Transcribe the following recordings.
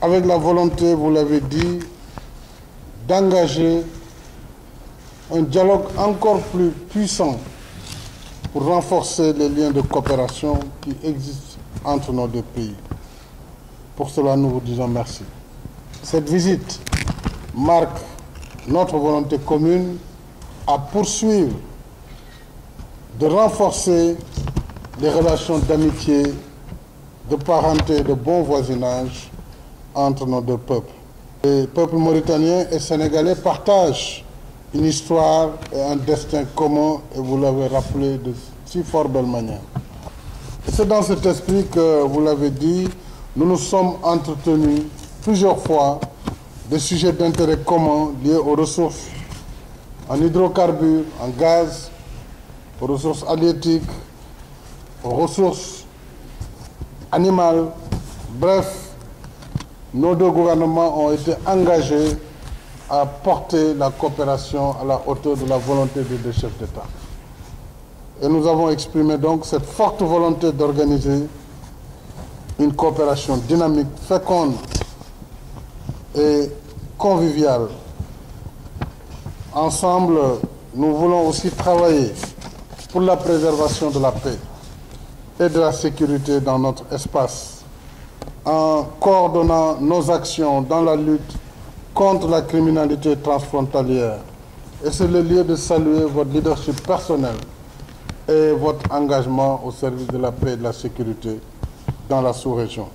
avec la volonté, vous l'avez dit, d'engager un dialogue encore plus puissant pour renforcer les liens de coopération qui existent entre nos deux pays. Pour cela, nous vous disons merci. Cette visite marque notre volonté commune à poursuivre, de renforcer les relations d'amitié, de parenté et de bon voisinage entre nos deux peuples. Les peuples mauritaniens et sénégalais partagent une histoire et un destin commun, et vous l'avez rappelé de si fort belle manière. Et c'est dans cet esprit que, vous l'avez dit, nous nous sommes entretenus plusieurs fois des sujets d'intérêt commun liés aux ressources en hydrocarbures, en gaz, aux ressources halieutiques, aux ressources animales. Bref, nos deux gouvernements ont été engagés à porter la coopération à la hauteur de la volonté des deux chefs d'État. Et nous avons exprimé donc cette forte volonté d'organiser une coopération dynamique, féconde et conviviale. Ensemble, nous voulons aussi travailler pour la préservation de la paix et de la sécurité dans notre espace, en coordonnant nos actions dans la lutte contre la criminalité transfrontalière. Et c'est le lieu de saluer votre leadership personnel et votre engagement au service de la paix et de la sécurité dans la sous-région.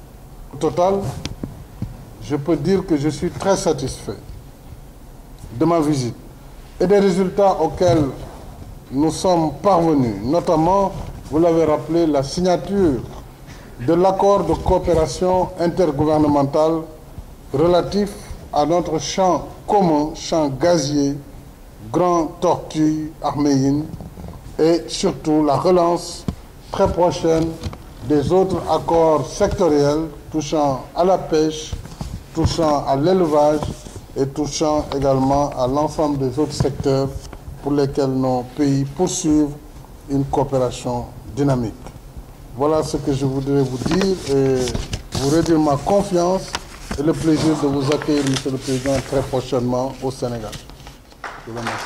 Au total, je peux dire que je suis très satisfait de ma visite et des résultats auxquels nous sommes parvenus, notamment, vous l'avez rappelé, la signature de l'accord de coopération intergouvernementale relatif à notre champ commun, champ gazier, Grand Tortue Ahmeyim, et surtout la relance très prochaine des autres accords sectoriels touchant à la pêche, touchant à l'élevage et touchant également à l'ensemble des autres secteurs pour lesquels nos pays poursuivent une coopération dynamique. Voilà ce que je voudrais vous dire et vous redire ma confiance et le plaisir de vous accueillir, Monsieur le Président, très prochainement au Sénégal. Je vous remercie.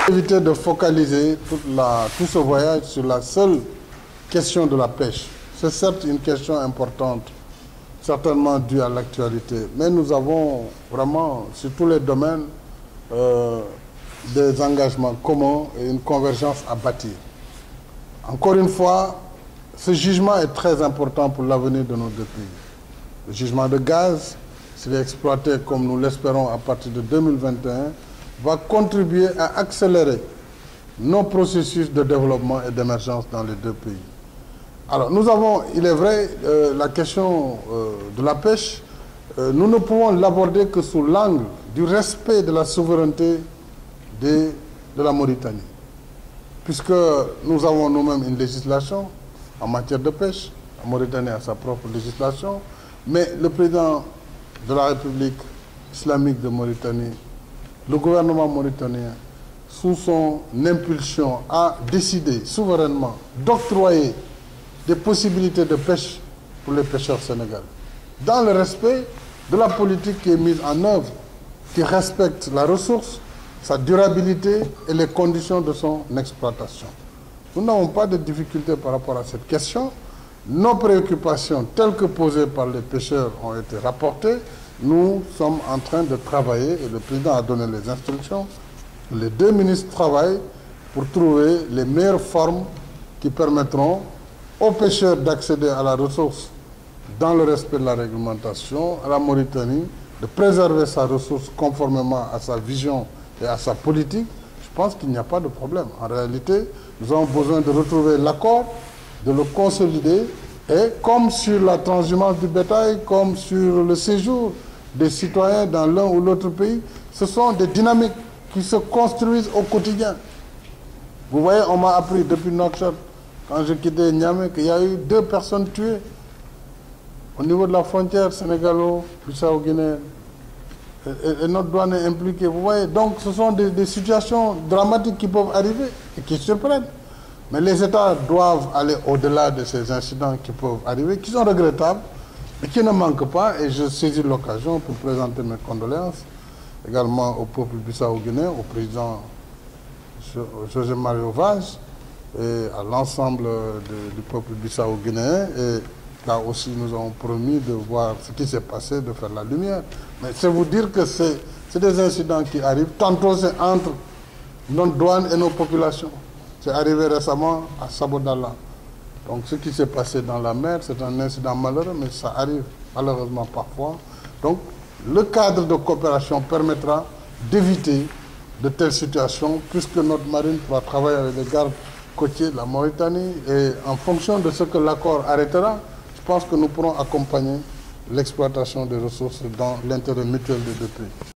Éviter de focaliser tout ce voyage sur la seule question de la pêche. C'est certes une question importante, certainement due à l'actualité, mais nous avons vraiment, sur tous les domaines, des engagements communs et une convergence à bâtir. Encore une fois, ce jugement est très important pour l'avenir de nos deux pays. Le jugement de gaz, s'il est exploité comme nous l'espérons à partir de 2021, va contribuer à accélérer nos processus de développement et d'émergence dans les deux pays. Alors, nous avons, il est vrai, la question de la pêche, nous ne pouvons l'aborder que sous l'angle du respect de la souveraineté de la Mauritanie. Puisque nous avons nous-mêmes une législation en matière de pêche, la Mauritanie a sa propre législation, mais le président de la République islamique de Mauritanie, le gouvernement mauritanien, sous son impulsion, a décidé souverainement d'octroyer des possibilités de pêche pour les pêcheurs sénégalais, dans le respect de la politique qui est mise en œuvre, qui respecte la ressource, sa durabilité et les conditions de son exploitation. Nous n'avons pas de difficultés par rapport à cette question. Nos préoccupations telles que posées par les pêcheurs ont été rapportées. Nous sommes en train de travailler, et le président a donné les instructions, les deux ministres travaillent pour trouver les meilleures formes qui permettront aux pêcheurs d'accéder à la ressource dans le respect de la réglementation, à la Mauritanie, de préserver sa ressource conformément à sa vision et à sa politique. Je pense qu'il n'y a pas de problème. En réalité, nous avons besoin de retrouver l'accord, de le consolider, et comme sur la transhumance du bétail, comme sur le séjour des citoyens dans l'un ou l'autre pays, ce sont des dynamiques qui se construisent au quotidien. Vous voyez, on m'a appris depuis Nouakchott, quand je quittais Niamey, qu'il y a eu 2 personnes tuées au niveau de la frontière sénégalo-bissau-guinéenne. Et notre douane est impliquée. Vous voyez, donc ce sont des situations dramatiques qui peuvent arriver et qui surprennent. Mais les États doivent aller au-delà de ces incidents qui peuvent arriver, qui sont regrettables. qui ne manque pas, et je saisis l'occasion pour présenter mes condoléances également au peuple bissau-guinéen, au président José Mario Vaz et à l'ensemble du peuple bissau-guinéen. Et là aussi, nous avons promis de voir ce qui s'est passé, de faire la lumière. Mais c'est vous dire que c'est des incidents qui arrivent. Tantôt, c'est entre nos douanes et nos populations. C'est arrivé récemment à Sabodala. Donc, ce qui s'est passé dans la mer, c'est un incident malheureux, mais ça arrive malheureusement parfois. Donc, le cadre de coopération permettra d'éviter de telles situations, puisque notre marine pourra travailler avec les gardes côtiers de la Mauritanie. Et en fonction de ce que l'accord arrêtera, je pense que nous pourrons accompagner l'exploitation des ressources dans l'intérêt mutuel des deux pays.